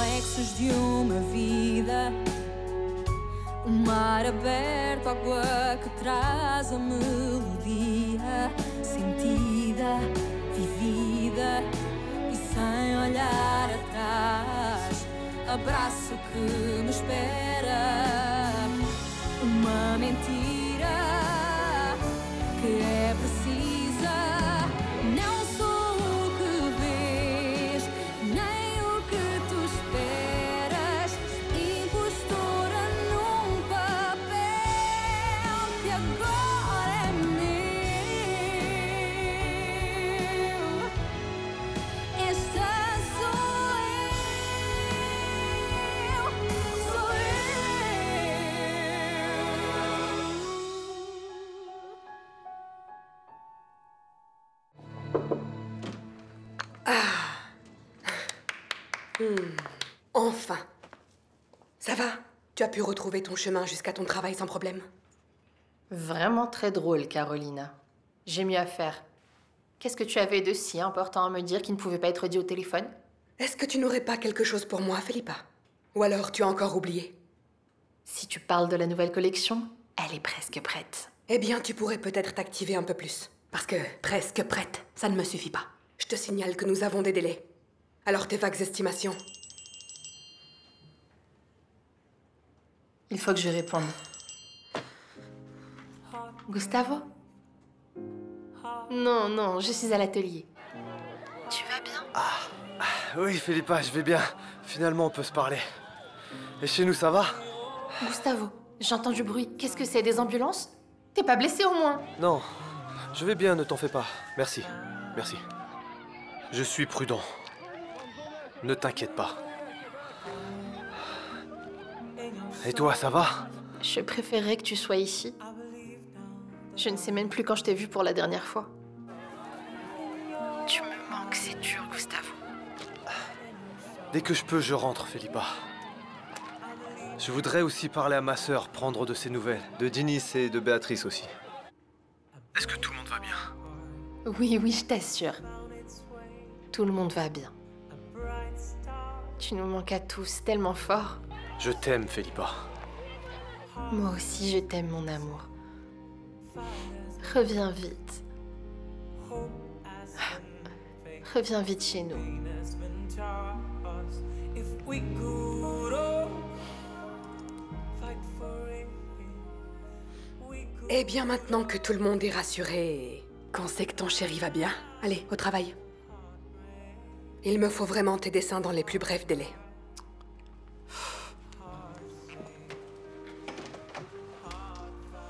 reflexos de uma vida. O mar aberto, água que traz a melodia sentida, vivida e sem olhar atrás. Abraço que me espera, uma mentira que é precisa. Não sou o que vês, nem o que tu esperas. Impostora num papel que agora é meu. Esta sou eu, sou Enfin! Ça va? Tu as pu retrouver ton chemin jusqu'à ton travail sans problème? Vraiment très drôle, Carolina. J'ai mieux à faire. Qu'est-ce que tu avais de si important à me dire qui ne pouvait pas être dit au téléphone? Est-ce que tu n'aurais pas quelque chose pour moi, Philippa? Ou alors tu as encore oublié? Si tu parles de la nouvelle collection, elle est presque prête. Eh bien, tu pourrais peut-être t'activer un peu plus. Parce que presque prête, ça ne me suffit pas. Je te signale que nous avons des délais. Alors tes vagues estimations? Il faut que je réponde. Gustavo? Non, non, je suis à l'atelier. Tu vas bien? Oui, Philippa, je vais bien. Finalement, on peut se parler. Et chez nous, ça va? Gustavo, j'entends du bruit. Qu'est-ce que c'est, des ambulances? T'es pas blessé au moins? Non, je vais bien, ne t'en fais pas. Merci, merci. Je suis prudent. Ne t'inquiète pas. Et toi, ça va? Je préférerais que tu sois ici. Je ne sais même plus quand je t'ai vu pour la dernière fois. Tu me manques, c'est dur, Gustavo. Dès que je peux, je rentre, Philippa. Je voudrais aussi parler à ma sœur, prendre de ses nouvelles. De Dinis et de Béatrice aussi. Est-ce que tout le monde va bien? Oui, oui, je t'assure. Tout le monde va bien. Tu nous manques à tous tellement fort. Je t'aime, Philippa. Moi aussi, je t'aime, mon amour. Reviens vite. Reviens vite chez nous. Eh bien, maintenant que tout le monde est rassuré, qu'on sait que ton chéri va bien, allez, au travail. Il me faut vraiment tes dessins dans les plus brefs délais.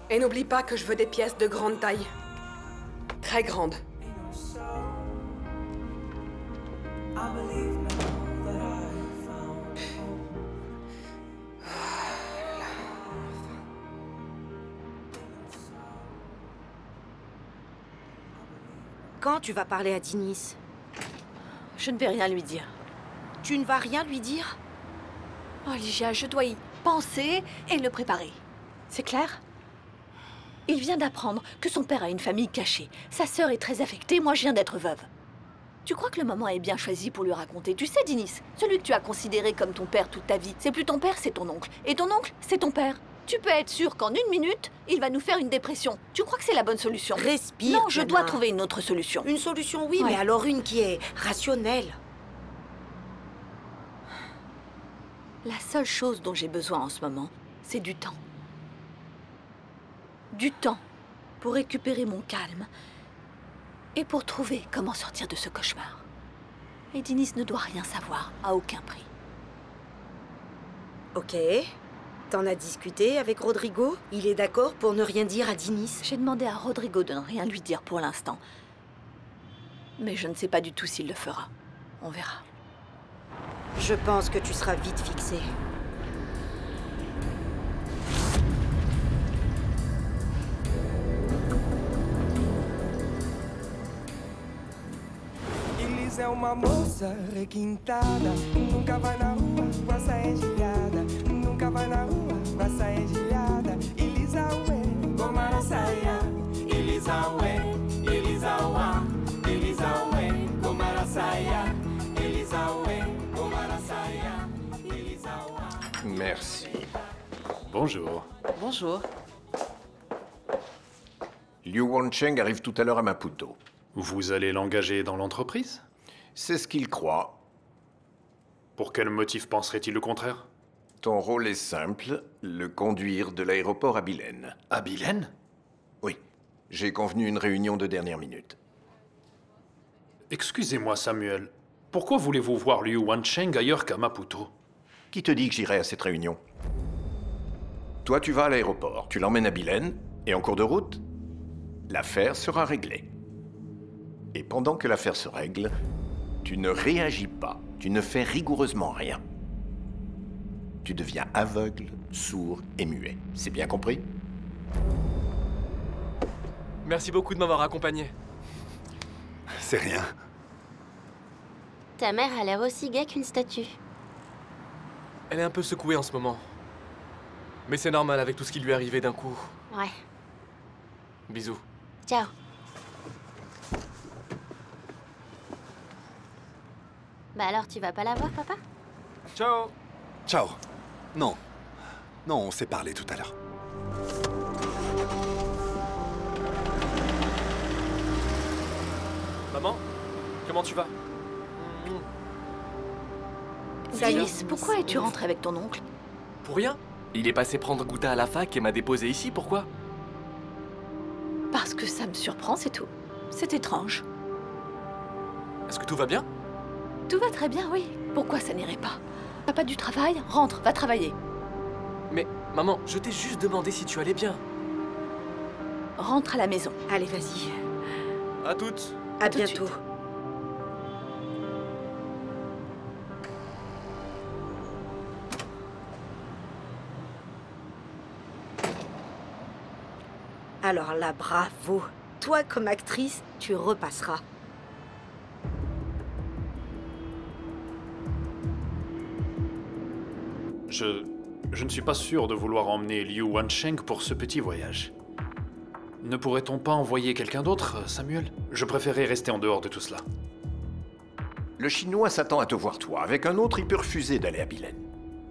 Et n'oublie pas que je veux des pièces de grande taille. Très grandes. Quand tu vas parler à Dinis? Je ne vais rien lui dire. Tu ne vas rien lui dire? Oh, Ligia, je dois y penser et le préparer. C'est clair? Il vient d'apprendre que son père a une famille cachée. Sa sœur est très affectée, moi je viens d'être veuve. Tu crois que le moment est bien choisi pour lui raconter? Tu sais, Dinis, celui que tu as considéré comme ton père toute ta vie, c'est plus ton père, c'est ton oncle. Et ton oncle, c'est ton père. Tu peux être sûr qu'en 1 minute, il va nous faire une dépression. Tu crois que c'est la bonne solution? Respire. Non, je dois trouver une autre solution. Une solution, oui, Ouais. mais alors une qui est rationnelle. La seule chose dont j'ai besoin en ce moment, c'est du temps. Du temps pour récupérer mon calme et pour trouver comment sortir de ce cauchemar. Et Dinis ne doit rien savoir, à aucun prix. Ok. T'en as discuté avec Rodrigo? Il est d'accord pour ne rien dire à Dinis? J'ai demandé à Rodrigo de ne rien lui dire pour l'instant. Mais je ne sais pas du tout s'il le fera. On verra. Je pense que tu seras vite fixé. Elis é uma moça requintada, nunca vai na rua com a saia engelhada, nunca vai na rua com a saia engelhada. Elisa ué, gomara saia, Elisa ué, Elisa uá, Elisa ué, gomara saia, Elisa ué, gomara saia, Merci. Bonjour. Bonjour. Liu Wancheng arrive tout à l'heure à Maputo. Vous allez l'engager dans l'entreprise? C'est ce qu'il croit. Pour quel motif penserait-il le contraire? Ton rôle est simple, le conduire de l'aéroport à Bilène. À Bilène? Oui. J'ai convenu une réunion de dernière minute. Excusez-moi, Samuel. Pourquoi voulez-vous voir Liu Wancheng ailleurs qu'à Maputo? Qui te dit que j'irai à cette réunion? Toi, tu vas à l'aéroport, tu l'emmènes à Bilène, et en cours de route, l'affaire sera réglée. Et pendant que l'affaire se règle, tu ne réagis pas, tu ne fais rigoureusement rien. Tu deviens aveugle, sourd et muet. C'est bien compris? Merci beaucoup de m'avoir accompagné. C'est rien. Ta mère a l'air aussi gaie qu'une statue. Elle est un peu secouée en ce moment. Mais c'est normal avec tout ce qui lui est arrivé d'un coup. Ouais. Bisous. Ciao. Bah alors, tu vas pas la voir, papa? Ciao. Ciao. Non. Non, on s'est parlé tout à l'heure. Maman, comment tu vas? Dinis, pourquoi es-tu rentré avec ton oncle? Pour rien. Il est passé prendre Gouta à la fac et m'a déposé ici, pourquoi? Parce que ça me surprend, c'est tout. C'est étrange. Est-ce que tout va bien? Tout va très bien, oui. Pourquoi ça n'irait pas? T'as pas du travail? Rentre, va travailler. Mais, maman, je t'ai juste demandé si tu allais bien. Rentre à la maison. Allez, vas-y. À toutes. À tout de bientôt. suite. Alors là, bravo. Toi, comme actrice, tu repasseras. Je ne suis pas sûr de vouloir emmener Liu Wancheng pour ce petit voyage. Ne pourrait-on pas envoyer quelqu'un d'autre, Samuel? Je préférais rester en dehors de tout cela. Le Chinois s'attend à te voir toi. Avec un autre, il peut refuser d'aller à Bilène.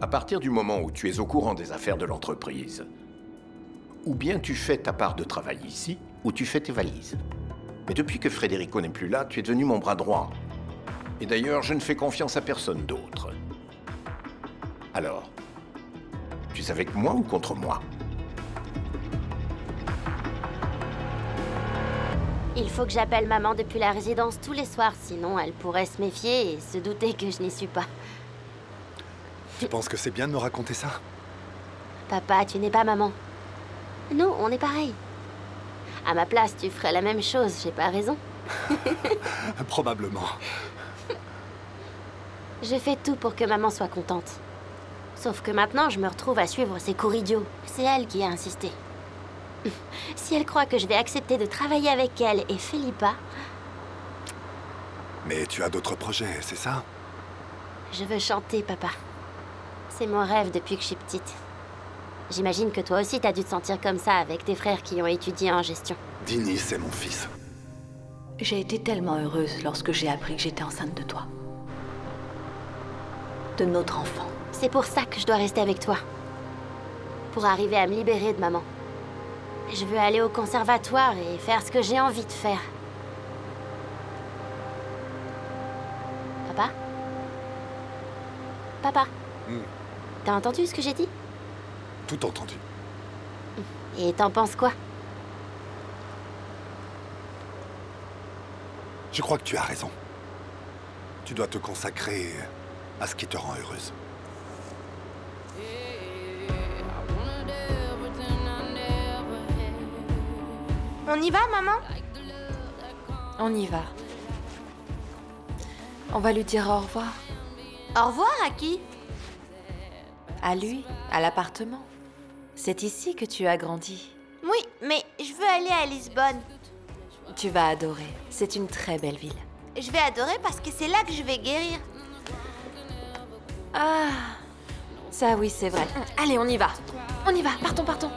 À partir du moment où tu es au courant des affaires de l'entreprise, ou bien tu fais ta part de travail ici, ou tu fais tes valises. Mais depuis que Federico n'est plus là, tu es devenu mon bras droit. Et d'ailleurs, je ne fais confiance à personne d'autre. Alors, tu es avec moi ou contre moi? Il faut que j'appelle maman depuis la résidence tous les soirs, sinon elle pourrait se méfier et se douter que je n'y suis pas. Tu penses que c'est bien de me raconter ça? Papa, tu n'es pas maman. Nous, on est pareil. À ma place, tu ferais la même chose, j'ai pas raison. Probablement. Je fais tout pour que maman soit contente. Sauf que maintenant, je me retrouve à suivre ses cours idiots. C'est elle qui a insisté. Si elle croit que je vais accepter de travailler avec elle et Felipa... Mais tu as d'autres projets, c'est ça? Je veux chanter, papa. C'est mon rêve depuis que je suis petite. J'imagine que toi aussi, t'as dû te sentir comme ça avec tes frères qui ont étudié en gestion. Dinis, c'est mon fils. J'ai été tellement heureuse lorsque j'ai appris que j'étais enceinte de toi. De notre enfant. C'est pour ça que je dois rester avec toi. Pour arriver à me libérer de maman. Je veux aller au conservatoire et faire ce que j'ai envie de faire. Papa? Papa? T'as entendu ce que j'ai dit? Tout entendu. Et t'en penses quoi? Je crois que tu as raison. Tu dois te consacrer à ce qui te rend heureuse. On y va, maman? On y va. On va lui dire au revoir. Au revoir à qui? À lui, à l'appartement. C'est ici que tu as grandi. Oui, mais je veux aller à Lisbonne. Tu vas adorer. C'est une très belle ville. Je vais adorer parce que c'est là que je vais guérir. Ah, ça oui, c'est vrai. Allez, on y va. On y va, partons, partons.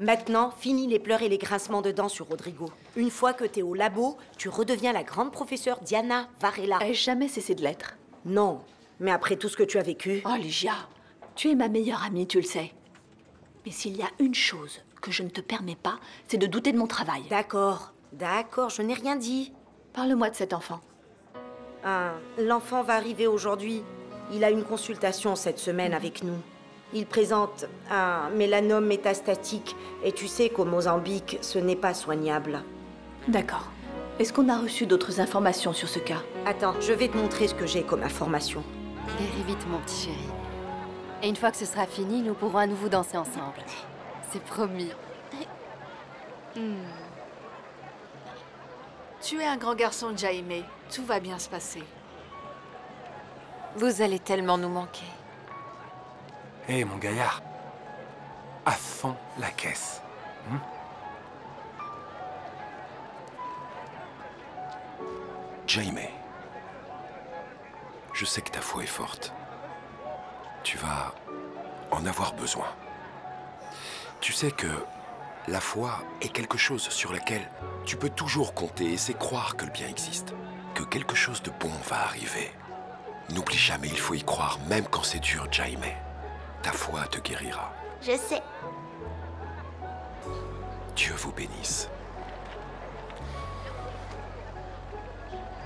Maintenant, fini les pleurs et les grincements de dents sur Rodrigo. Une fois que t'es au labo, tu redeviens la grande professeure Diana Varela. Ai-je jamais cessé de l'être? Non, mais après tout ce que tu as vécu... Oh, Ligia, tu es ma meilleure amie, tu le sais. Mais s'il y a une chose que je ne te permets pas, c'est de douter de mon travail. D'accord, je n'ai rien dit. Parle-moi de cet enfant. L'enfant va arriver aujourd'hui. Il a une consultation cette semaine avec nous. Il présente un mélanome métastatique et tu sais qu'au Mozambique, ce n'est pas soignable. D'accord. Est-ce qu'on a reçu d'autres informations sur ce cas? Attends, je vais te montrer ce que j'ai comme information. Guéris vite, mon petit chéri. Et une fois que ce sera fini, nous pourrons à nouveau danser ensemble. C'est promis. Tu es un grand garçon, Jaime. Tout va bien se passer. Vous allez tellement nous manquer. Hé, mon gaillard. À fond la caisse. Jaime, je sais que ta foi est forte. Tu vas en avoir besoin. Tu sais que la foi est quelque chose sur laquelle tu peux toujours compter et c'est croire que le bien existe, que quelque chose de bon va arriver. N'oublie jamais, il faut y croire, même quand c'est dur, Jaime. Ta foi te guérira. Je sais. Dieu vous bénisse.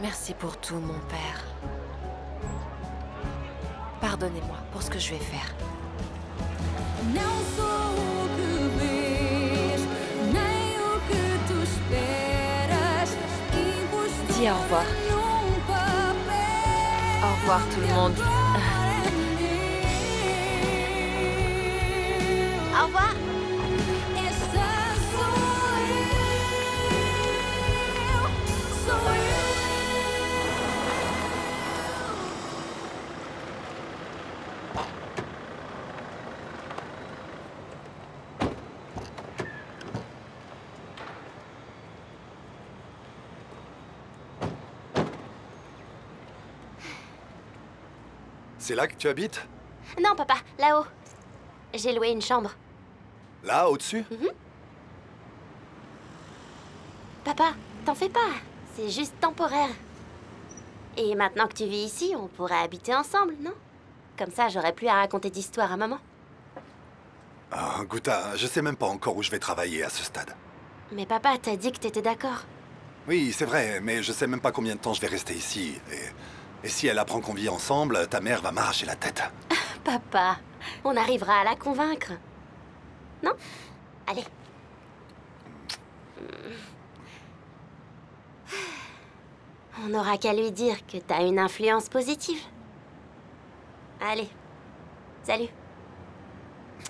Merci pour tout, mon père. Pardonnez-moi pour ce que je vais faire. Dis au revoir. Au revoir tout le monde. Au revoir. C'est là que tu habites? Non, papa, là-haut. J'ai loué une chambre. Là, au-dessus? Papa, t'en fais pas. C'est juste temporaire. Et maintenant que tu vis ici, on pourrait habiter ensemble, non? Comme ça, j'aurais plus à raconter d'histoire à maman. Ah, Guta, je sais même pas encore où je vais travailler à ce stade. Mais papa, t'as dit que t'étais d'accord. Oui, c'est vrai, mais je sais même pas combien de temps je vais rester ici. Et si elle apprend qu'on vit ensemble, ta mère va m'arracher la tête. Papa, on arrivera à la convaincre. Non? Allez. On n'aura qu'à lui dire que t'as une influence positive. Allez. Salut.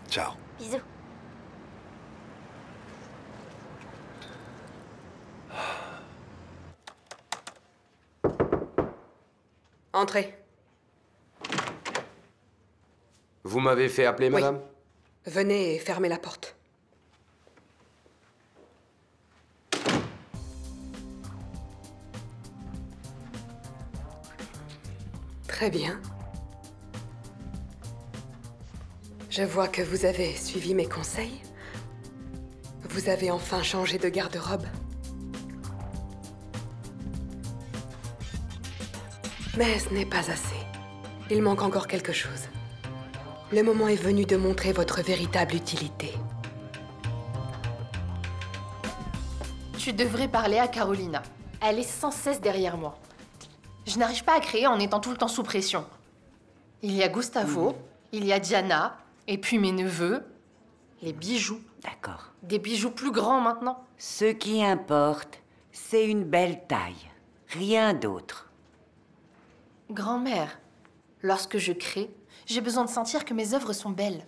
Ciao. Bisous. Entrez. Vous m'avez fait appeler, madame? Venez et fermez la porte. Très bien. Je vois que vous avez suivi mes conseils. Vous avez enfin changé de garde-robe. Mais ce n'est pas assez. Il manque encore quelque chose. Le moment est venu de montrer votre véritable utilité. Tu devrais parler à Carolina. Elle est sans cesse derrière moi. Je n'arrive pas à créer en étant tout le temps sous pression. Il y a Gustavo, il y a Diana, et puis mes neveux, les bijoux. D'accord. Des bijoux plus grands maintenant. Ce qui importe, c'est une belle taille. Rien d'autre. Grand-mère, lorsque je crée, j'ai besoin de sentir que mes œuvres sont belles.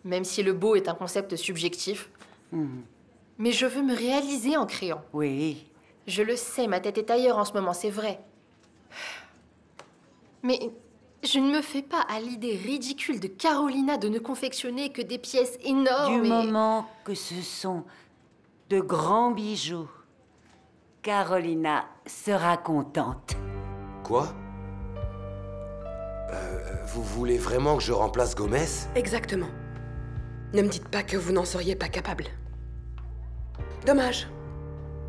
Même si le beau est un concept subjectif. Mais je veux me réaliser en créant. Oui. Je le sais, ma tête est ailleurs en ce moment, c'est vrai. Mais je ne me fais pas à l'idée ridicule de Carolina de ne confectionner que des pièces énormes. Du moment que ce sont de grands bijoux, Carolina sera contente. Quoi? Vous voulez vraiment que je remplace Gomez? Exactement. Ne me dites pas que vous n'en seriez pas capable. Dommage.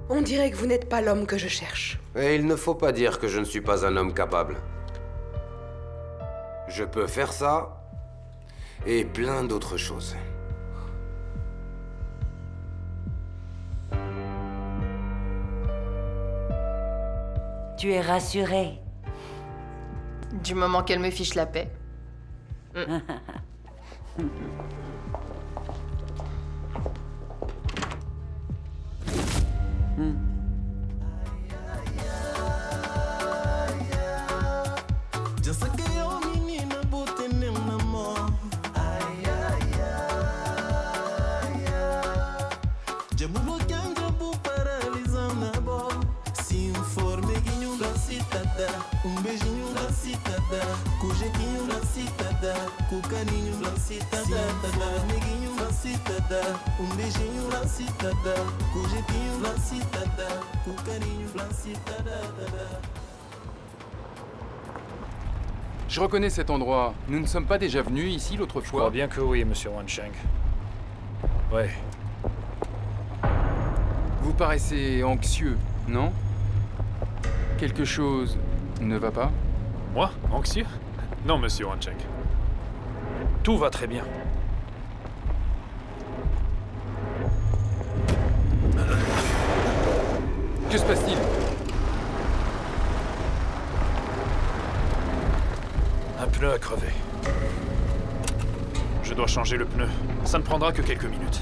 On dirait que vous n'êtes pas l'homme que je cherche. Et il ne faut pas dire que je ne suis pas un homme capable. Je peux faire ça et plein d'autres choses. Tu es rassuré? Du moment qu'elle me fiche la paix. Je reconnais cet endroit. Nous ne sommes pas déjà venus ici l'autre fois? Je crois bien que oui, monsieur Wansheng. Ouais. Vous paraissez anxieux, non? Quelque chose ne va pas? Moi? Anxieux? Non, monsieur Wansheng. Tout va très bien. Que se passe-t-il? Un pneu a crevé. Je dois changer le pneu. Ça ne prendra que quelques minutes.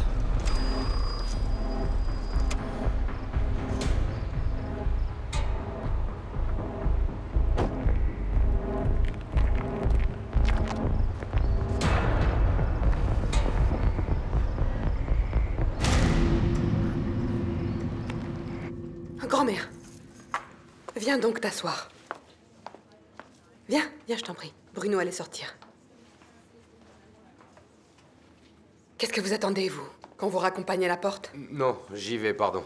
Grand-mère, viens donc t'asseoir. Viens, viens, je t'en prie. Bruno allait sortir. Qu'est-ce que vous attendez, vous? Qu'on vous raccompagne à la porte? Non, j'y vais, pardon.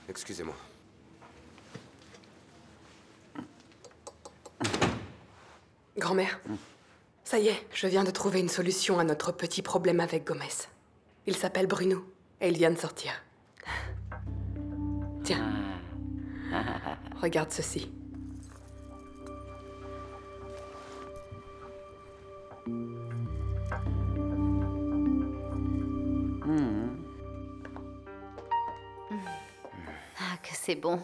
Excusez-moi. Grand-mère, ça y est, je viens de trouver une solution à notre petit problème avec Gomez. Il s'appelle Bruno, et il vient de sortir. Tiens. Regarde ceci. Ah, que c'est bon.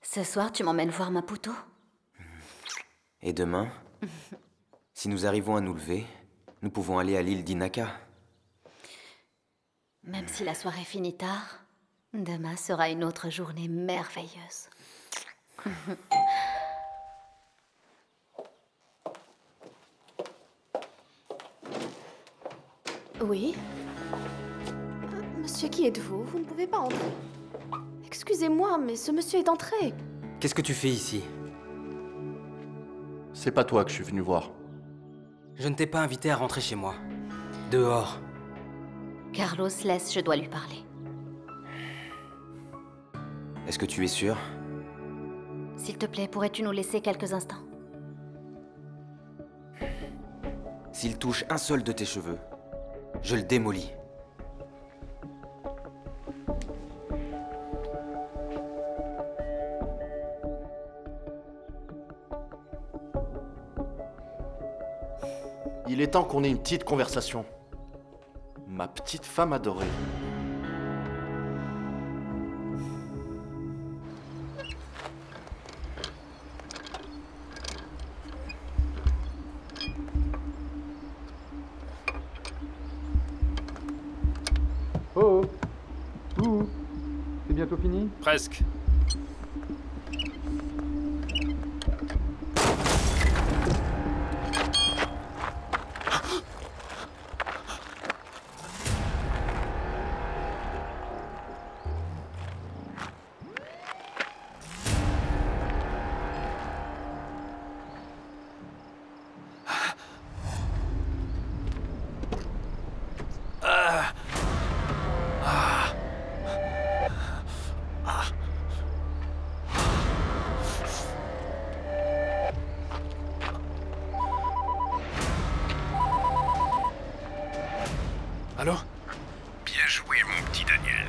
Ce soir, tu m'emmènes voir Maputo? Et demain, si nous arrivons à nous lever, nous pouvons aller à l'île d'Inaka. Même si la soirée finit tard, demain sera une autre journée merveilleuse. Oui? Monsieur, qui êtes-vous? Vous ne pouvez pas entrer. Excusez-moi, mais ce monsieur est entré. Qu'est-ce que tu fais ici? C'est pas toi que je suis venu voir. Je ne t'ai pas invité à rentrer chez moi. Dehors. Carlos, laisse, je dois lui parler. Est-ce que tu es sûr? S'il te plaît, pourrais-tu nous laisser quelques instants? S'il touche un seul de tes cheveux, je le démolis. Il est temps qu'on ait une petite conversation. Ma petite femme adorée. Oh! C'est bientôt fini? Presque. Allô? Bien joué, mon petit Daniel.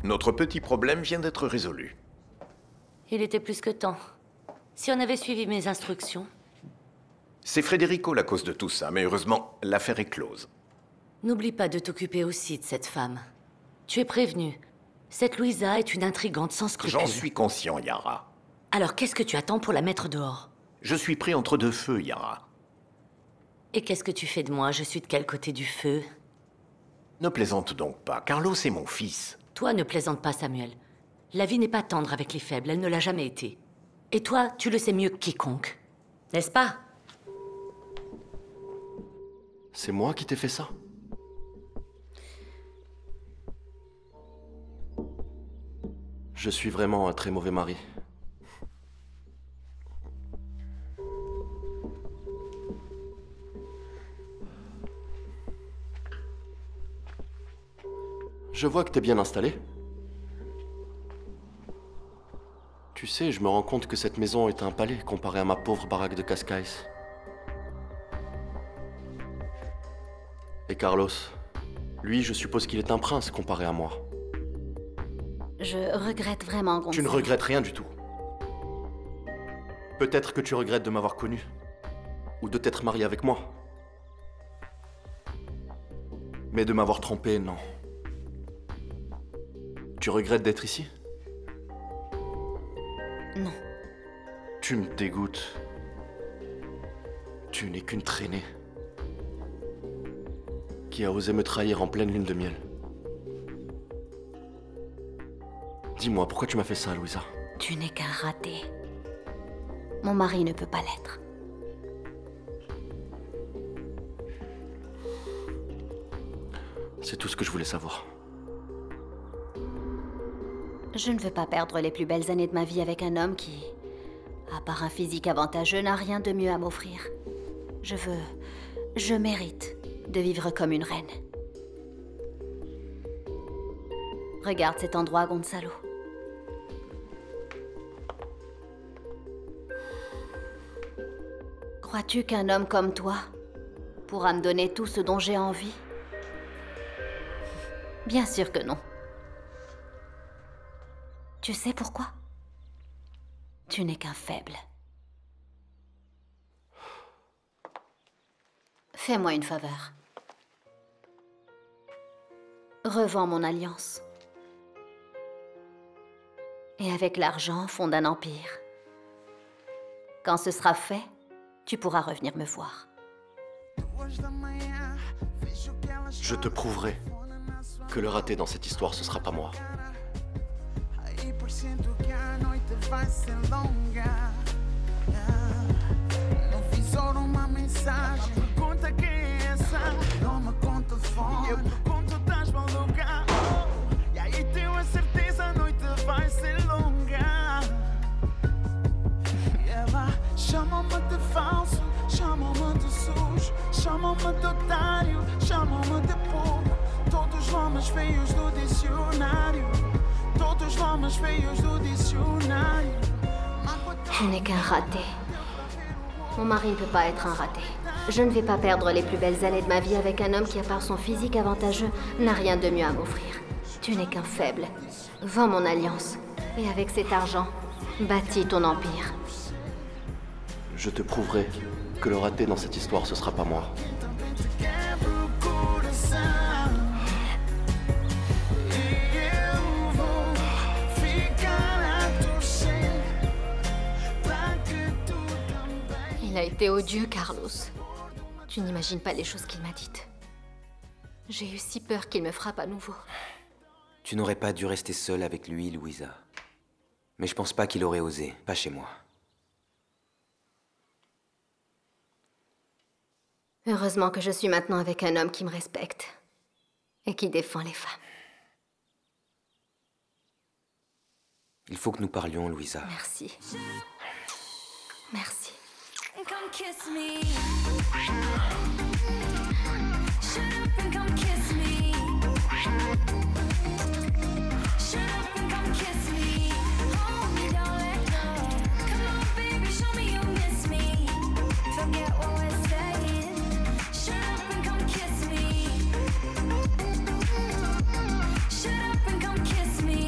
Notre petit problème vient d'être résolu. Il était plus que temps. Si on avait suivi mes instructions... C'est Federico la cause de tout ça, mais heureusement, l'affaire est close. N'oublie pas de t'occuper aussi de cette femme. Tu es prévenu. Cette Louisa est une intrigante sans scrupules. J'en suis conscient, Yara. Alors qu'est-ce que tu attends pour la mettre dehors? Je suis pris entre deux feux, Yara. Et qu'est-ce que tu fais de moi? Je suis de quel côté du feu? Ne plaisante donc pas. Carlos est mon fils. Toi, ne plaisante pas, Samuel. La vie n'est pas tendre avec les faibles, elle ne l'a jamais été. Et toi, tu le sais mieux que quiconque. N'est-ce pas? C'est moi qui t'ai fait ça? Je suis vraiment un très mauvais mari. Je vois que t'es bien installé. Tu sais, je me rends compte que cette maison est un palais comparé à ma pauvre baraque de Cascais. Et Carlos, lui, je suppose qu'il est un prince comparé à moi. Je regrette vraiment, Gonzalo. Tu ne regrettes rien du tout. Peut-être que tu regrettes de m'avoir connu. Ou de t'être marié avec moi. Mais de m'avoir trompé, non. Tu regrettes d'être ici? Non. Tu me dégoûtes. Tu n'es qu'une traînée qui a osé me trahir en pleine lune de miel. Dis-moi, pourquoi tu m'as fait ça, Louisa? Tu n'es qu'un raté. Mon mari ne peut pas l'être. C'est tout ce que je voulais savoir. Je ne veux pas perdre les plus belles années de ma vie avec un homme qui, à part un physique avantageux, n'a rien de mieux à m'offrir. Je mérite de vivre comme une reine. Regarde cet endroit, Gonzalo. Crois-tu qu'un homme comme toi pourra me donner tout ce dont j'ai envie? Bien sûr que non. Tu sais pourquoi? Tu n'es qu'un faible. Fais-moi une faveur. Revends mon alliance. Et avec l'argent, fonde un empire. Quand ce sera fait, tu pourras revenir me voir. Je te prouverai que le raté dans cette histoire, ce sera pas moi. Que a noite vai ser longa. Não fiz só uma mensagem. Pergunta quem é essa. Não me conta fome. Eu pergunto, estás maluca? E aí tenho a certeza, a noite vai ser longa. E ela chama-me de falso, chama-me de sujo, chama-me de otário, chama-me de pouco. Todos os nomes feios do dicionário. Todos os nomes feios do dicionário. Je n'ai qu'un raté. Mon mari ne peut pas être un raté. Je ne vais pas perdre les plus belles années de ma vie avec un homme qui, à part son physique avantageux, n'a rien de mieux à m'offrir. Tu n'es qu'un faible. Vends mon alliance. Et avec cet argent, bâtis ton empire. Je te prouverai que le raté dans cette histoire, ce sera pas moi. Il a été odieux, Carlos. Tu n'imagines pas les choses qu'il m'a dites. J'ai eu si peur qu'il me frappe à nouveau. Tu n'aurais pas dû rester seule avec lui, Louisa. Mais je pense pas qu'il aurait osé, pas chez moi. Heureusement que je suis maintenant avec un homme qui me respecte et qui défend les femmes. Il faut que nous parlions, Louisa. Merci. Merci. Come kiss me. Shut up and come kiss me. Shut up and come kiss me. Hold me, don't let go. Come on, baby, show me you miss me. Forget what we're saying. Shut up and come kiss me. Shut up and come kiss me.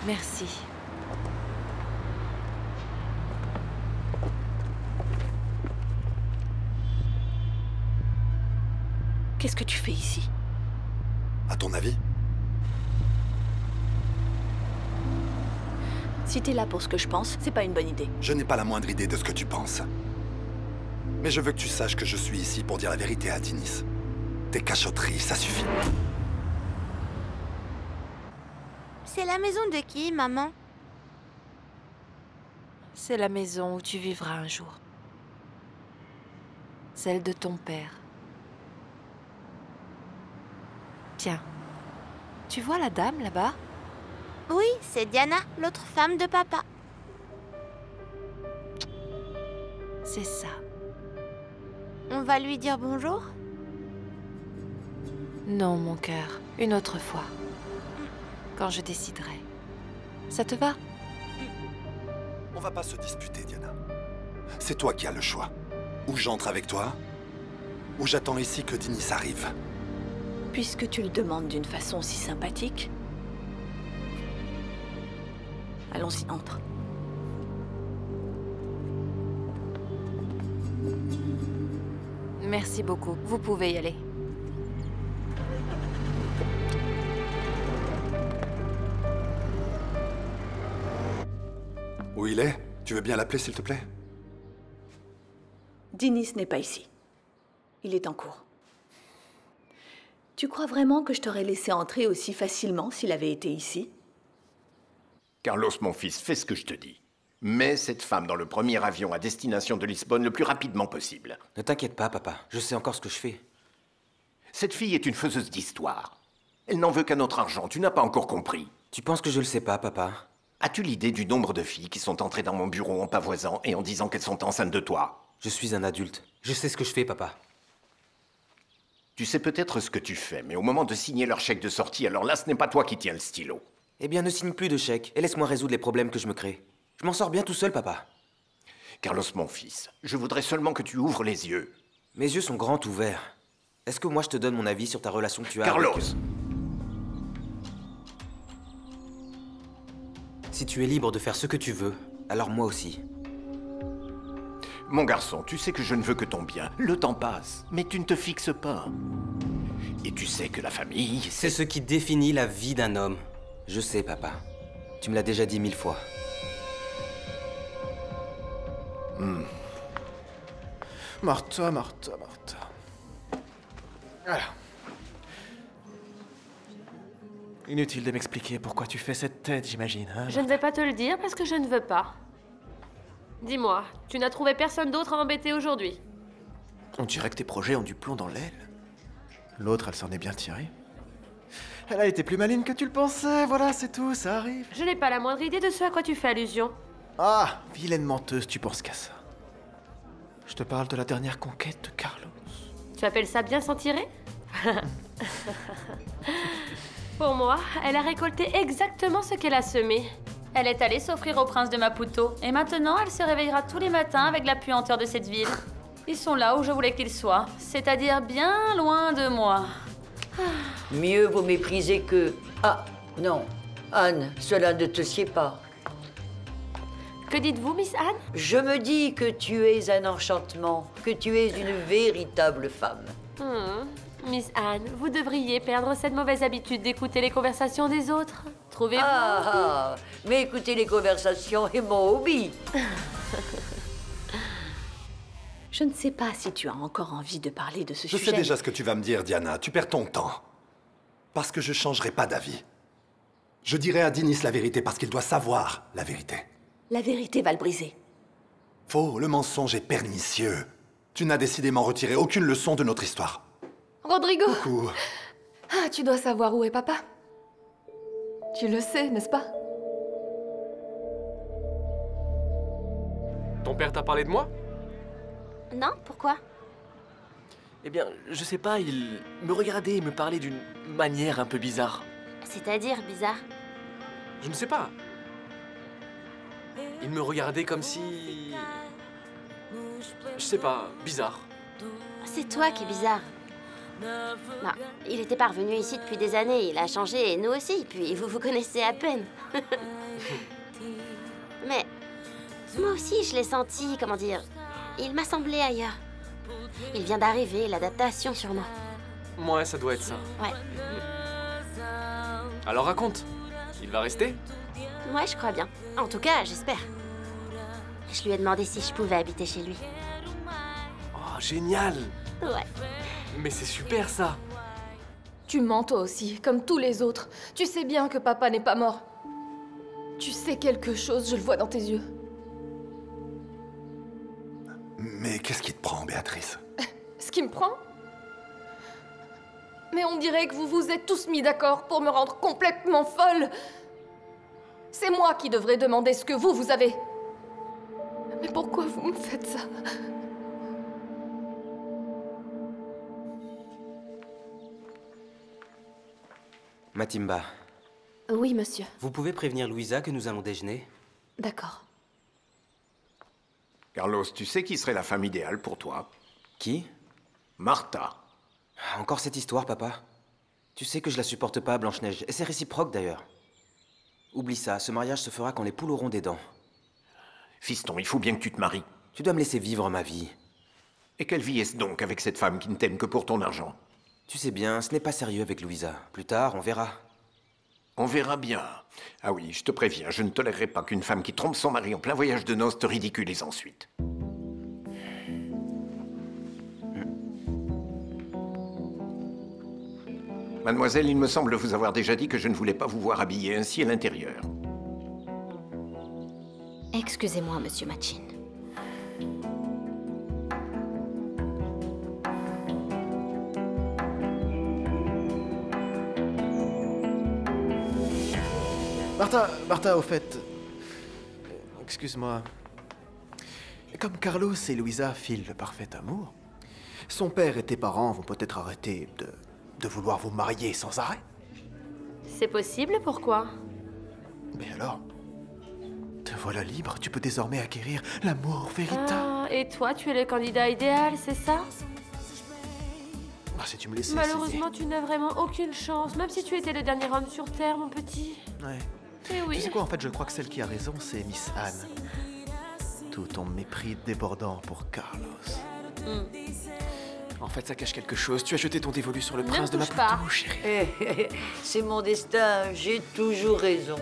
Merci. Qu'est-ce que tu fais ici? À ton avis? Si t'es là pour ce que je pense, c'est pas une bonne idée. Je n'ai pas la moindre idée de ce que tu penses. Mais je veux que tu saches que je suis ici pour dire la vérité à Dinis. Tes cachotteries, ça suffit. C'est la maison de qui, maman? C'est la maison où tu vivras un jour. Celle de ton père. Tiens, tu vois la dame là-bas? Oui, c'est Diana, l'autre femme de papa. C'est ça. On va lui dire bonjour? Non, mon cœur, une autre fois. Quand je déciderai. Ça te va? On va pas se disputer, Diana. C'est toi qui as le choix. Ou j'entre avec toi, ou j'attends ici que Dinis arrive. Puisque tu le demandes d'une façon si sympathique, allons-y, entre. Merci beaucoup. Vous pouvez y aller. Où il est? Tu veux bien l'appeler, s'il te plaît? Dinis n'est pas ici. Il est en cours. Tu crois vraiment que je t'aurais laissé entrer aussi facilement s'il avait été ici? Carlos, mon fils, fais ce que je te dis. Mets cette femme dans le premier avion à destination de Lisbonne le plus rapidement possible. Ne t'inquiète pas, papa. Je sais encore ce que je fais. Cette fille est une faiseuse d'histoire. Elle n'en veut qu'à notre argent, tu n'as pas encore compris. Tu penses que je le sais pas, papa? As-tu l'idée du nombre de filles qui sont entrées dans mon bureau en pavoisant et en disant qu'elles sont enceintes de toi? Je suis un adulte. Je sais ce que je fais, papa. Tu sais peut-être ce que tu fais, mais au moment de signer leur chèque de sortie, alors là, ce n'est pas toi qui tiens le stylo. Eh bien, ne signe plus de chèque et laisse-moi résoudre les problèmes que je me crée. Je m'en sors bien tout seul, papa. Carlos, mon fils, je voudrais seulement que tu ouvres les yeux. Mes yeux sont grands ouverts. Est-ce que moi je te donne mon avis sur ta relation que tu as Carlos avec... Si tu es libre de faire ce que tu veux, alors moi aussi. Mon garçon, tu sais que je ne veux que ton bien. Le temps passe, mais tu ne te fixes pas. Et tu sais que la famille, c'est ce qui définit la vie d'un homme. Je sais, papa. Tu me l'as déjà dit 1000 fois. Martha, Martha, Martha. Voilà. Inutile de m'expliquer pourquoi tu fais cette tête, j'imagine, hein? Je ne vais pas te le dire parce que je ne veux pas. Dis-moi, tu n'as trouvé personne d'autre à embêter aujourd'hui? On dirait que tes projets ont du plomb dans l'aile. L'autre, elle s'en est bien tirée. Elle a été plus maligne que tu le pensais, voilà, c'est tout, ça arrive. Je n'ai pas la moindre idée de ce à quoi tu fais allusion. Ah, vilaine menteuse, tu penses qu'à ça. Je te parle de la dernière conquête de Carlos. Tu appelles ça bien s'en tirer? Pour moi, elle a récolté exactement ce qu'elle a semé. Elle est allée s'offrir au prince de Maputo, et maintenant elle se réveillera tous les matins avec la puanteur de cette ville. Ils sont là où je voulais qu'ils soient, c'est-à-dire bien loin de moi. Mieux vaut mépriser que... Ah, non. Anne, cela ne te sied pas. Que dites-vous, Miss Anne? Je me dis que tu es un enchantement, que tu es une véritable femme. Miss Anne, vous devriez perdre cette mauvaise habitude d'écouter les conversations des autres. Trouvez-vous? Ah, mais écouter les conversations est mon hobby. Je ne sais pas si tu as encore envie de parler de ce sujet. Je sais déjà ce que tu vas me dire, Diana. Tu perds ton temps. Parce que je changerai pas d'avis. Je dirai à Dinis la vérité parce qu'il doit savoir la vérité. La vérité va le briser. Faux, le mensonge est pernicieux. Tu n'as décidément retiré aucune leçon de notre histoire. Rodrigo! Coucou. Ah, tu dois savoir où est papa. Tu le sais, n'est-ce pas? Ton père t'a parlé de moi? Non, pourquoi? Eh bien, je sais pas, il me regardait et me parlait d'une manière un peu bizarre. C'est-à-dire bizarre? Je ne sais pas. Il me regardait comme si... Je sais pas, bizarre. C'est toi qui es bizarre. Non, il était pas revenu ici depuis des années, il a changé et nous aussi, puis vous vous connaissez à peine. Mais moi aussi je l'ai senti, comment dire, il m'a semblé ailleurs. Il vient d'arriver, l'adaptation sûrement. Ouais, ça doit être ça. Ouais. Alors raconte, il va rester? Ouais, je crois bien. En tout cas, j'espère. Je lui ai demandé si je pouvais habiter chez lui. Oh, génial! Ouais. Mais c'est super ça! Tu mens toi aussi, comme tous les autres. Tu sais bien que papa n'est pas mort. Tu sais quelque chose, je le vois dans tes yeux. Mais qu'est-ce qui te prend, Béatrice? Ce qui me prend? Mais on dirait que vous vous êtes tous mis d'accord pour me rendre complètement folle. C'est moi qui devrais demander ce que vous avez. Mais pourquoi vous me faites ça? Matimba, Oui, monsieur. Vous pouvez prévenir Louisa que nous allons déjeuner? D'accord. Carlos, tu sais qui serait la femme idéale pour toi? Qui? Martha. Encore cette histoire, papa? Tu sais que je la supporte pas, Blanche-Neige, et c'est réciproque d'ailleurs. Oublie ça, ce mariage se fera quand les poules auront des dents. Fiston, il faut bien que tu te maries. Tu dois me laisser vivre ma vie. Et quelle vie est-ce donc avec cette femme qui ne t'aime que pour ton argent? Tu sais bien, ce n'est pas sérieux avec Louisa. Plus tard, on verra. On verra bien. Ah oui, je te préviens, je ne tolérerai pas qu'une femme qui trompe son mari en plein voyage de noces te ridiculise ensuite. Mademoiselle, il me semble vous avoir déjà dit que je ne voulais pas vous voir habillée ainsi à l'intérieur. Excusez-moi, monsieur Machin. Martha, au fait... Excuse-moi. Comme Carlos et Louisa filent le parfait amour, son père et tes parents vont peut-être arrêter de vouloir vous marier sans arrêt. C'est possible, pourquoi? Mais alors, te voilà libre, tu peux désormais acquérir l'amour véritable. Ah, et toi, tu es le candidat idéal, c'est ça? Ah, si tu me laissais Malheureusement, tu n'as vraiment aucune chance, même si tu étais le dernier homme sur Terre, mon petit. Ouais. Eh oui. Tu sais quoi, en fait, je crois que celle qui a raison, c'est Miss Anne. Tout ton mépris débordant pour Carlos. En fait, ça cache quelque chose. Tu as jeté ton dévolu sur le prince de touche Maputo, pas. chérie. C'est mon destin, j'ai toujours raison.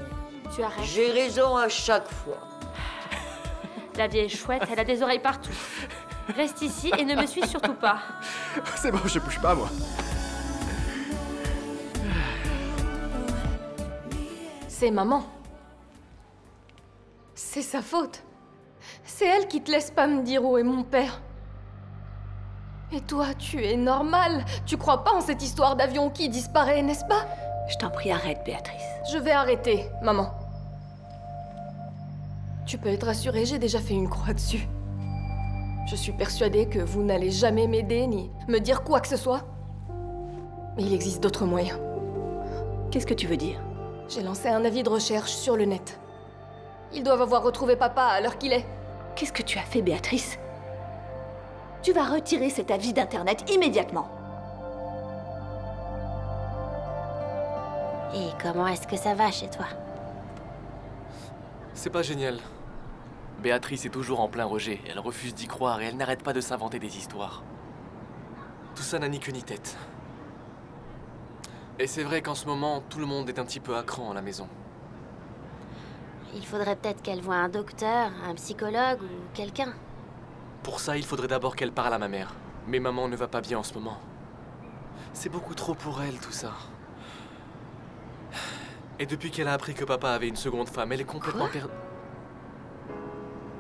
Tu arrêtes. J'ai raison à chaque fois. La vieille chouette, elle a des oreilles partout. Reste ici et ne me suis surtout pas. C'est bon, je bouge pas, moi. C'est maman. C'est sa faute. C'est elle qui te laisse pas me dire où est mon père. Et toi, tu es normale. Tu crois pas en cette histoire d'avion qui disparaît, n'est-ce pas? Je t'en prie, arrête, Béatrice. Je vais arrêter, maman. Tu peux être rassurée, j'ai déjà fait une croix dessus. Je suis persuadée que vous n'allez jamais m'aider ni me dire quoi que ce soit. Mais il existe d'autres moyens. Qu'est-ce que tu veux dire? J'ai lancé un avis de recherche sur le net. Ils doivent avoir retrouvé papa à l'heure qu'il est. Qu'est-ce que tu as fait, Béatrice? Tu vas retirer cet avis d'Internet immédiatement. Et comment est-ce que ça va chez toi? C'est pas génial. Béatrice est toujours en plein rejet. Elle refuse d'y croire et elle n'arrête pas de s'inventer des histoires. Tout ça n'a ni queue ni tête. Et c'est vrai qu'en ce moment, tout le monde est un petit peu à cran à la maison. Il faudrait peut-être qu'elle voie un docteur, un psychologue ou quelqu'un. Pour ça, il faudrait d'abord qu'elle parle à ma mère. Mais maman ne va pas bien en ce moment. C'est beaucoup trop pour elle, tout ça. Et depuis qu'elle a appris que papa avait une seconde femme, elle est complètement perdue.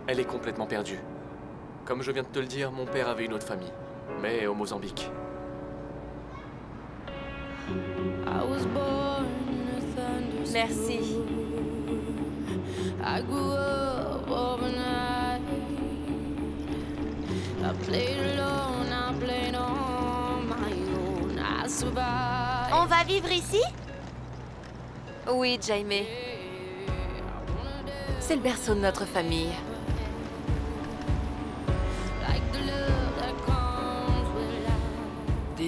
Elle est complètement perdue. Comme je viens de te le dire, mon père avait une autre famille. Mais au Mozambique. Merci. On va vivre ici? Oui, Jaime. C'est le berceau de notre famille.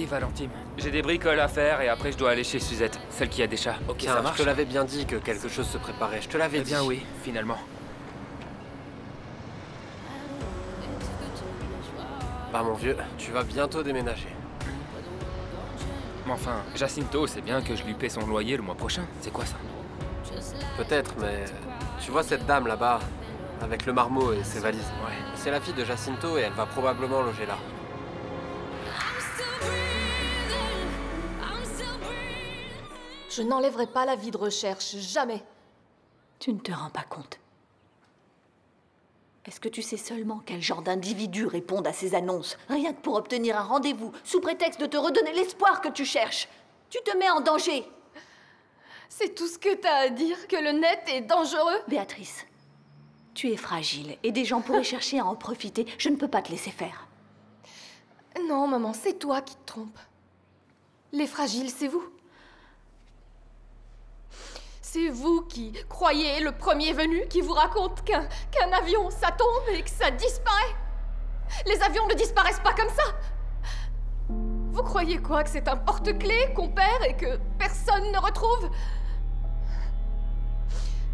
Oui, Valentine. J'ai des bricoles à faire et après je dois aller chez Suzette, celle qui a des chats. Ok, ça je marche. te l'avais bien dit que quelque chose se préparait. Je te l'avais dit. Eh bien oui, finalement. Bah mon vieux, tu vas bientôt déménager. Mais enfin, Jacinto, c'est bien que je lui paie son loyer le mois prochain. C'est quoi ça? Peut-être, mais tu vois cette dame là-bas, avec le marmot et ses valises. Ouais. C'est la fille de Jacinto et elle va probablement loger là. Je n'enlèverai pas la vie de recherche, jamais. Tu ne te rends pas compte. Est-ce que tu sais seulement quel genre d'individus répondent à ces annonces, rien que pour obtenir un rendez-vous, sous prétexte de te redonner l'espoir que tu cherches? Tu te mets en danger. C'est tout ce que t'as à dire, que le net est dangereux? Béatrice, tu es fragile et des gens pourraient chercher à en profiter. Je ne peux pas te laisser faire. Non, maman, c'est toi qui te trompes. Les fragiles, c'est vous. C'est vous qui croyez le premier venu qui vous raconte qu'un avion, ça tombe et que ça disparaît. Les avions ne disparaissent pas comme ça. Vous croyez quoi, que c'est un porte-clés qu'on perd et que personne ne retrouve?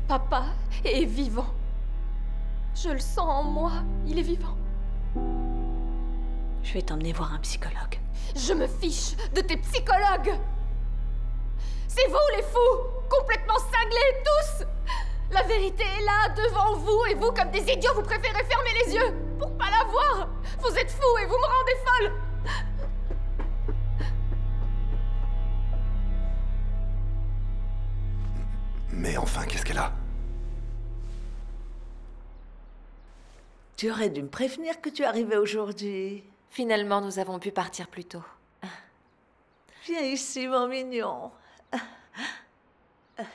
Papa est vivant. Je le sens en moi, il est vivant. Je vais t'emmener voir un psychologue. Je me fiche de tes psychologues. C'est vous les fous, complètement cinglés tous. La vérité est là, devant vous, et vous, comme des idiots, vous préférez fermer les yeux pour pas la voir. Vous êtes fous et vous me rendez folle. Mais enfin, qu'est-ce qu'elle a? Tu aurais dû me prévenir que tu arrivais aujourd'hui. Finalement, nous avons pu partir plus tôt. Viens ici, mon mignon.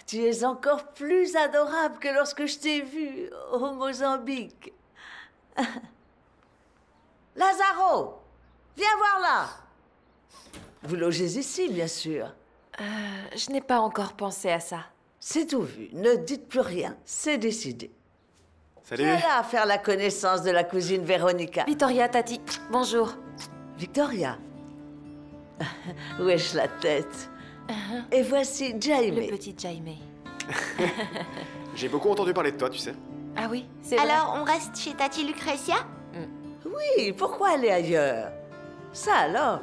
Tu es encore plus adorable que lorsque je t'ai vu au Mozambique. Lazaro, viens voir là. Vous logez ici, bien sûr. Je n'ai pas encore pensé à ça. C'est tout vu. Ne dites plus rien. C'est décidé. Salut. Tu es là à faire la connaissance de la cousine Véronica. Victoria, Tati, bonjour. Victoria. Wesh la tête. Et voici Jaime. Le petit Jaime. J'ai beaucoup entendu parler de toi, tu sais. Ah oui, c'est vrai. Alors, on reste chez Tati Lucretia? Oui, pourquoi aller ailleurs? Ça alors,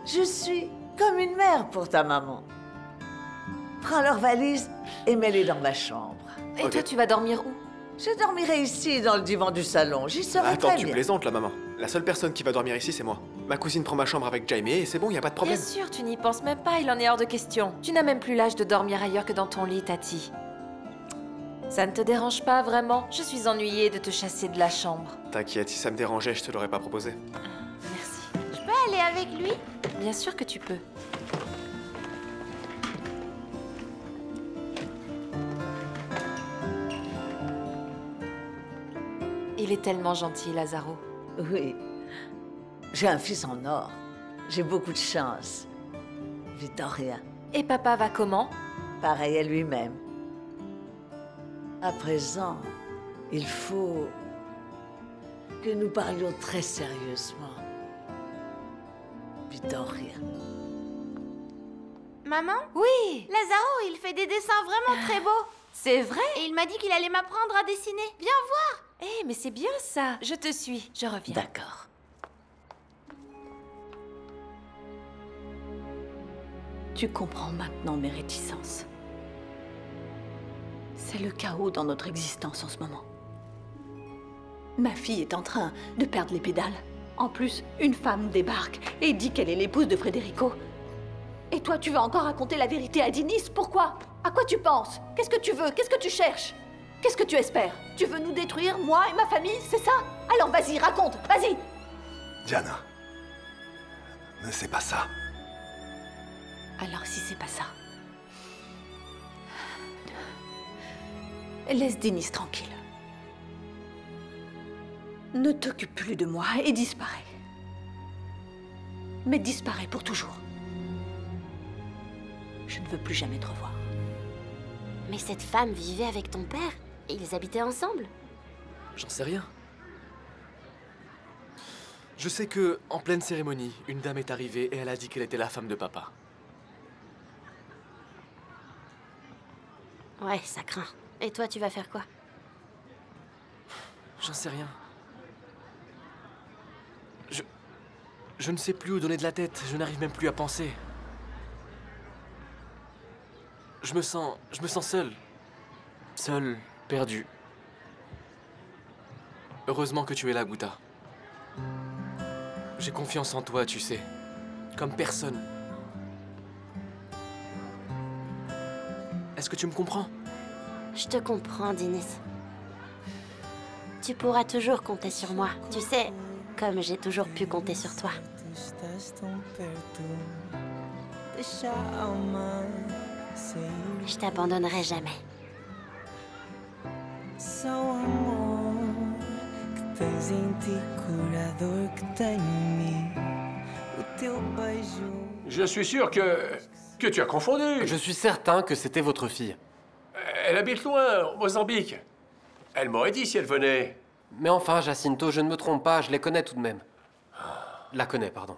je suis comme une mère pour ta maman. Prends leurs valises et mets-les dans ma chambre. Et toi, tu vas dormir où? Je dormirai ici, dans le divan du salon. J'y serai Attends, très tu bien. plaisantes là, maman. La seule personne qui va dormir ici, c'est moi. Ma cousine prend ma chambre avec Jaime et c'est bon, y a pas de problème. Bien sûr, tu n'y penses même pas, il en est hors de question. Tu n'as même plus l'âge de dormir ailleurs que dans ton lit, Tati. Ça ne te dérange pas, vraiment? Je suis ennuyée de te chasser de la chambre. T'inquiète, si ça me dérangeait, je te l'aurais pas proposé. Merci. Je peux aller avec lui? Bien sûr que tu peux. Il est tellement gentil, Lazaro. Oui. J'ai un fils en or. J'ai beaucoup de chance. Victoria. Et papa va comment? Pareil à lui-même. À présent, il faut que nous parlions très sérieusement. Victoria. Maman? Oui! Lazaro, il fait des dessins vraiment très beaux. C'est vrai? Et il m'a dit qu'il allait m'apprendre à dessiner. Viens voir! Eh, mais c'est bien ça. Je te suis. Je reviens. D'accord. Tu comprends maintenant mes réticences. C'est le chaos dans notre existence en ce moment. Ma fille est en train de perdre les pédales. En plus, une femme débarque et dit qu'elle est l'épouse de Federico. Et toi, tu vas encore raconter la vérité à Dinis? Pourquoi? À quoi tu penses? Qu'est-ce que tu veux? Qu'est-ce que tu cherches? Qu'est-ce que tu espères? Tu veux nous détruire, moi et ma famille, c'est ça? Alors vas-y, raconte, vas-y! Diana. Mais c'est pas ça. Alors si c'est pas ça... Laisse Denis tranquille. Ne t'occupe plus de moi et disparais. Mais disparais pour toujours. Je ne veux plus jamais te revoir. Mais cette femme vivait avec ton père et ils habitaient ensemble? J'en sais rien. Je sais que, en pleine cérémonie, une dame est arrivée et elle a dit qu'elle était la femme de papa. Ouais, ça craint. Et toi, tu vas faire quoi? J'en sais rien. Je ne sais plus où donner de la tête, je n'arrive même plus à penser. Je me sens seul. Seul, perdu. Heureusement que tu es là, Gouta. J'ai confiance en toi, tu sais. Comme personne. Est-ce que tu me comprends? Je te comprends, Dinis. Tu pourras toujours compter sur moi. Tu sais, comme j'ai toujours pu compter sur toi. Je t'abandonnerai jamais. Je suis sûr que tu as confondu. Je suis certain que c'était votre fille. Elle habite loin, au Mozambique. Elle m'aurait dit si elle venait. Mais enfin, Jacinto, je ne me trompe pas, je les connais tout de même. La connais, pardon.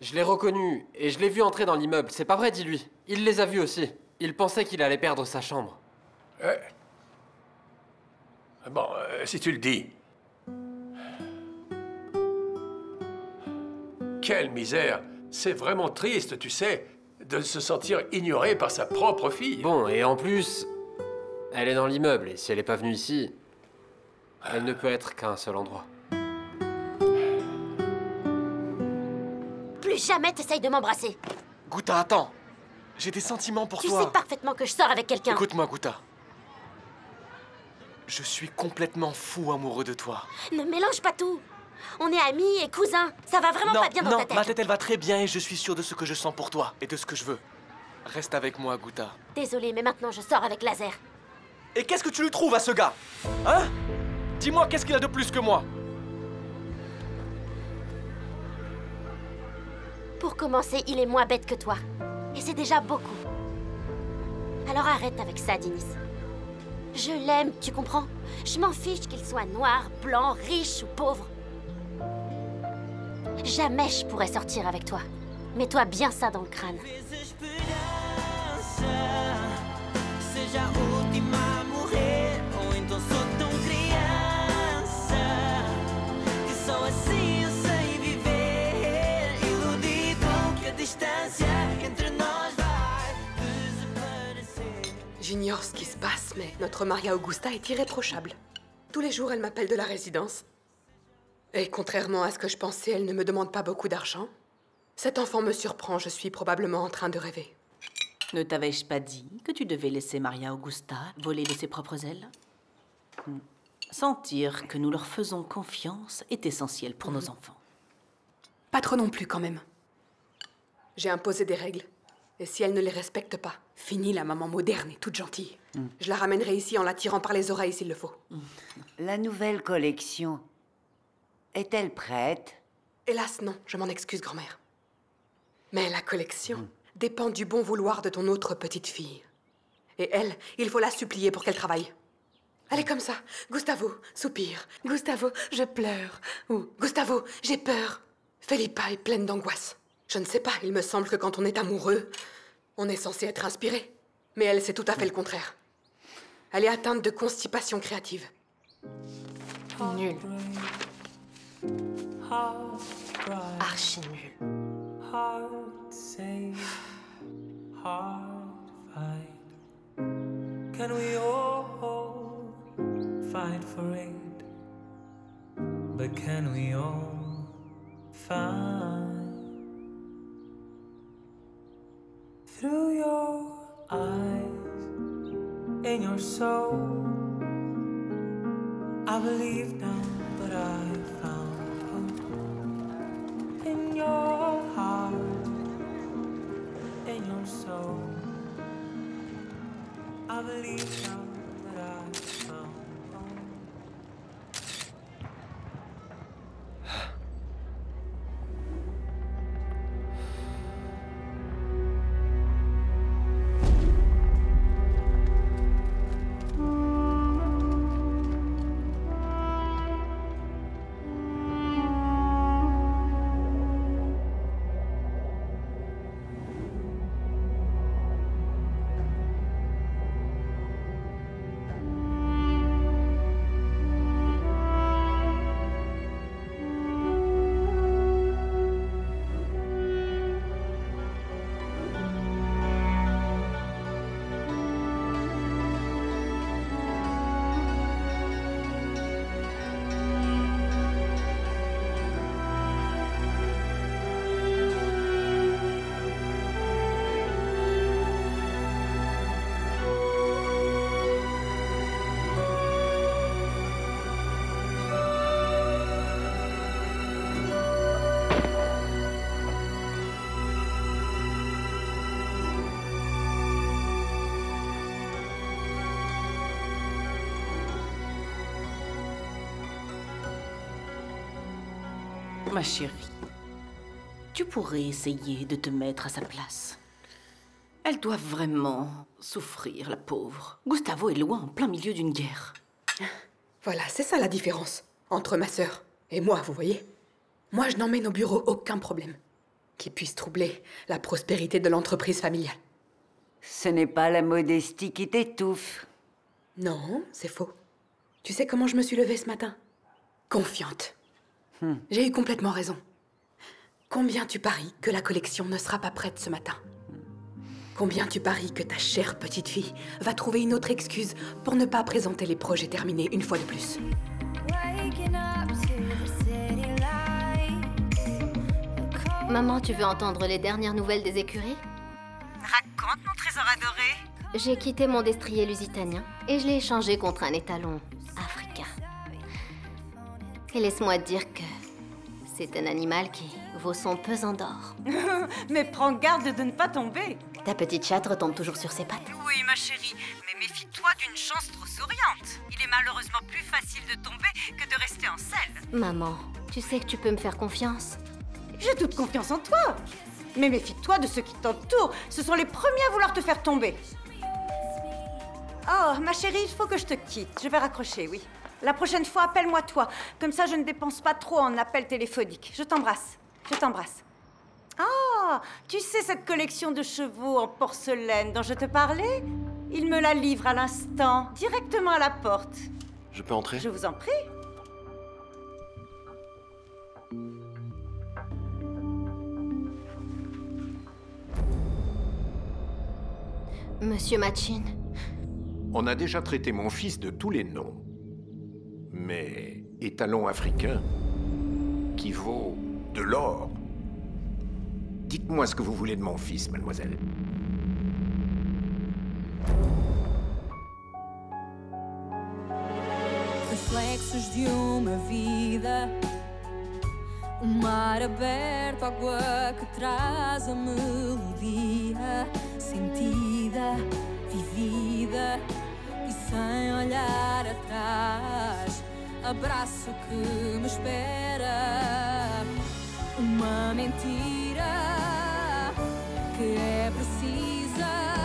Je l'ai reconnue, et je l'ai vu entrer dans l'immeuble. C'est pas vrai, dis-lui. Il les a vus aussi. Il pensait qu'il allait perdre sa chambre. Bon, si tu le dis. Quelle misère. C'est vraiment triste, tu sais, de se sentir ignoré par sa propre fille. Bon, et en plus, elle est dans l'immeuble, et si elle n'est pas venue ici, elle ne peut être qu'à un seul endroit. Plus jamais t'essayes de m'embrasser. Gouta, attends. J'ai des sentiments pour Tu toi. sais parfaitement que je sors avec quelqu'un. Écoute-moi, Gouta. Je suis complètement fou amoureux de toi. Ne mélange pas tout. On est amis et cousins. Ça va vraiment pas bien dans ta tête. Non, ma tête, elle va très bien et je suis sûr de ce que je sens pour toi et de ce que je veux. Reste avec moi, Gouta. Désolée, mais maintenant je sors avec Laser. Et qu'est-ce que tu lui trouves à ce gars? Hein? Dis-moi, qu'est-ce qu'il a de plus que moi? Pour commencer, il est moins bête que toi. Et c'est déjà beaucoup. Alors arrête avec ça, Dinis. Je l'aime, tu comprends? Je m'en fiche qu'il soit noir, blanc, riche ou pauvre. Jamais je pourrais sortir avec toi. Mets-toi bien ça dans le crâne. J'ignore ce qui se passe, mais notre Maria Augusta est irréprochable. Tous les jours, elle m'appelle de la résidence. Et contrairement à ce que je pensais, elle ne me demande pas beaucoup d'argent. Cet enfant me surprend, je suis probablement en train de rêver. Ne t'avais-je pas dit que tu devais laisser Maria Augusta voler de ses propres ailes? Sentir que nous leur faisons confiance est essentiel pour nos enfants. Pas trop non plus, quand même. J'ai imposé des règles. Et si elle ne les respecte pas, fini la maman moderne et toute gentille. Je la ramènerai ici en la tirant par les oreilles s'il le faut. La nouvelle collection est-elle prête? Hélas, non. Je m'en excuse, grand-mère. Mais la collection dépend du bon vouloir de ton autre petite fille. Et elle, il faut la supplier pour qu'elle travaille. Elle est comme ça. Gustavo, soupire. Gustavo, je pleure. Ou Gustavo, j'ai peur. Felipa est pleine d'angoisse. Je ne sais pas, il me semble que quand on est amoureux, on est censé être inspiré. Mais elle, c'est tout à fait le contraire. Elle est atteinte de constipation créative. Nul. Archi nul. Can we all fight for it? But can we all find through your eyes, in your soul? I believe now that I found hope in your heart, in your soul. I believe now that I found home. Ma chérie, tu pourrais essayer de te mettre à sa place. Elle doit vraiment souffrir, la pauvre. Gustavo est loin, en plein milieu d'une guerre. Voilà, c'est ça la différence entre ma sœur et moi, vous voyez? Moi, je n'emmène au bureau aucun problème qui puisse troubler la prospérité de l'entreprise familiale. Ce n'est pas la modestie qui t'étouffe. Non, c'est faux. Tu sais comment je me suis levée ce matin? Confiante. J'ai eu complètement raison. Combien tu paries que la collection ne sera pas prête ce matin? Combien tu paries que ta chère petite fille va trouver une autre excuse pour ne pas présenter les projets terminés une fois de plus? Maman, tu veux entendre les dernières nouvelles des écuries? Raconte, mon trésor adoré. J'ai quitté mon destrier lusitanien et je l'ai échangé contre un étalon africain. Et laisse-moi te dire que c'est un animal qui vaut son pesant d'or. Mais prends garde de ne pas tomber. Ta petite chatte retombe toujours sur ses pattes. Oui, ma chérie, mais méfie-toi d'une chance trop souriante. Il est malheureusement plus facile de tomber que de rester en selle. Maman, tu sais que tu peux me faire confiance. J'ai toute confiance en toi. Mais méfie-toi de ceux qui t'entourent. Ce sont les premiers à vouloir te faire tomber. Oh, ma chérie, il faut que je te quitte. Je vais raccrocher, oui. La prochaine fois, appelle-moi toi. Comme ça, je ne dépense pas trop en appels téléphoniques. Je t'embrasse. Je t'embrasse. Ah, tu sais cette collection de chevaux en porcelaine dont je te parlais? Il me la livre à l'instant, directement à la porte. Je peux entrer? Je vous en prie. Monsieur Machin. On a déjà traité mon fils de tous les noms. Mais étalon africain qui vaut de l'or. Dites-moi ce que vous voulez de mon fils, mademoiselle. Reflexos de uma vida, mar aberto, água que traz a melodia, sentida, vivida e sem olhar atrás. Abraço que me espera, uma mentira que é precisa.